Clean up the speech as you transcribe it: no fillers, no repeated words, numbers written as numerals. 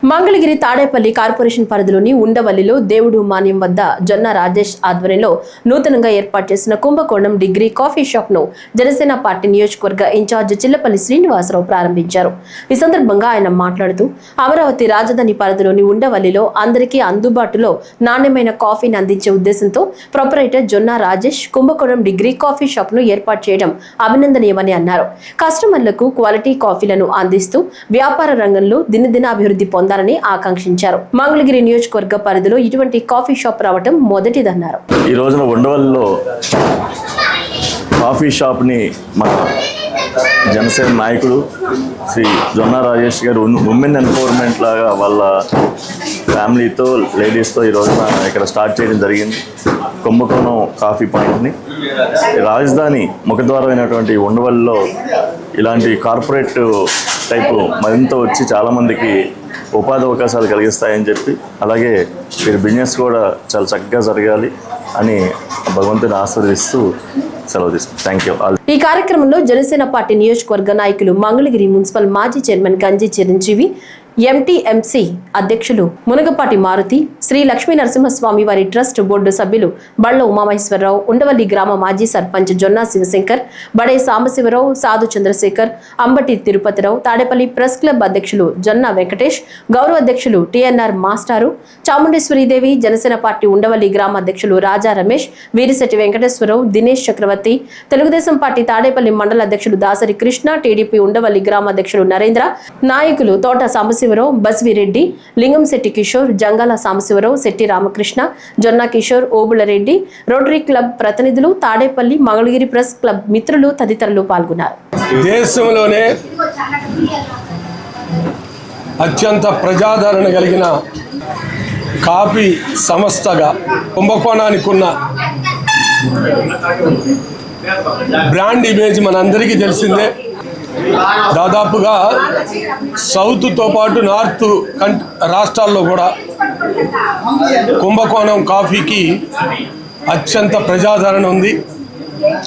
Mangalagiri Tadepalli corporation పరిధిలోని ఉండవల్లిలో దేవుడు మాన్యం వద్ద జొన్న రాజేష్ ఆధ్వర్యంలో నూతనంగా ఏర్పాటు చేసిన కుంభకోణం డిగ్రీ కాఫీ షాప్ ను జనసేన పార్టీ నియోజకవర్గ ఇన్ఛార్జ్ చిల్లపల్లి శ్రీనివాసరావు ప్రారంభించారు. ఈ సందర్భంగా ఆయన మాట్లాడుతూ అమరావతి రాజధాని పరిధిలోని ఉండవల్లిలో అందరికీ అందుబాటులో నాణ్యమైన కాఫీని అందించే ఉద్దేశంతో ప్రొపరైటర్ జొన్న రాజేష్ కుంభకోణం డిగ్రీ కాఫీ షాప్ ను ఏర్పాటు చేయడం అభినందనీయమని అన్నారు. కస్టమర్లకు క్వాలిటీ కాఫీలను అందిస్తూ వ్యాపార రంగంలో దినదినాభివృద్ధి పొందాలని ఆకాంక్షించారు. మంగళగిరి నియోజకవర్గ పరిధిలో ఇటువంటి కాఫీ షాప్ రావడం మొదటిదన్నారు. ఈ రోజున ఉండవల్లిలో కాఫీ షాప్ ని మన జనసేన నాయకుడు శ్రీ జొన్న రాజేష్ గారు ఉమెన్ ఎంపవర్మెంట్ లాగా వాళ్ళ ఫ్యామిలీతో లేడీస్తో ఈ రోజున ఇక్కడ స్టార్ట్ చేయడం జరిగింది. కుంభకోణం కాఫీ పాయింట్ని రాజధాని ముఖద్వారం అయినటువంటి ఉండవల్లిలో ఇలాంటి కార్పొరేట్ టైపు మరింత వచ్చి చాలామందికి ఉపాధి అవకాశాలు కలిగిస్తాయని చెప్పి, అలాగే వీరి బిజినెస్ కూడా చాలా చక్కగా జరగాలి అని భగవంతుని ఆశీర్వదిస్తూ సెలవు తీసుకుంటాం. Thank you. ఈ కార్యక్రమంలో జనసేన పార్టీ నియోజకవర్గ నాయకులు మంగళగిరి మున్సిపల్ మాజీ చైర్మన్ గంజి చిరంజీవి, ఎంటీఎంసీ అధ్యక్షులు మునగపాటి మారుతి, శ్రీ లక్ష్మీ నరసింహస్వామి వారి ట్రస్ట్ బోర్డు సభ్యులు బళ్ళ ఉమామహేశ్వరరావు, ఉండవల్లి గ్రామ మాజీ సర్పంచ్ జొన్నా శివశంకర్, బడే సాంబశివరావు, సాధు చంద్రశేఖర్, అంబటి తిరుపతిరావు, తాడేపల్లి ప్రెస్ క్లబ్ అధ్యక్షులు జొన్న వెంకటేష్, గౌరవ అధ్యక్షులు టిఎన్ఆర్ మాస్టారు, చాముండేశ్వరీదేవి, జనసేన పార్టీ ఉండవల్లి గ్రామ అధ్యక్షులు రాజా రమేష్, వీరిశెట్టి వెంకటేశ్వరరావు, దినేష్ చక్రవర్తి, తెలుగుదేశం పార్టీ తాడేపల్లి మండల అధ్యక్షులు దాసరి కృష్ణ, టీడీపీ ఉండవల్లి గ్రామ అధ్యక్షులు నరేంద్ర, నాయకులు తోట సాంబశివరావు, బస్విరెడ్డి, లింగంశెట్టి కిషోర్, జంగాల సాంబశివరావు, శెట్టి రామకృష్ణ, జొన్న కిషోర్, ఓబులరెడ్డి, రోటరీ క్లబ్ ప్రతినిధులు, తాడేపల్లి మంగళగిరి ప్రెస్ క్లబ్ మిత్రులు తదితరులు పాల్గొన్నారు. దేశంలోనే అత్యంత ప్రజాదరణ కలిగిన కాఫీ సంస్థగా కుంభకోణానికి ఉన్న బ్రాండ్ ఇమేజ్ మనందరికీ తెలిసిందే. దాదాపుగా సౌత్తో పాటు నార్త్ రాష్ట్రాల్లో కూడా కుంభకోణం కాఫీకి అత్యంత ప్రజాదరణ ఉంది.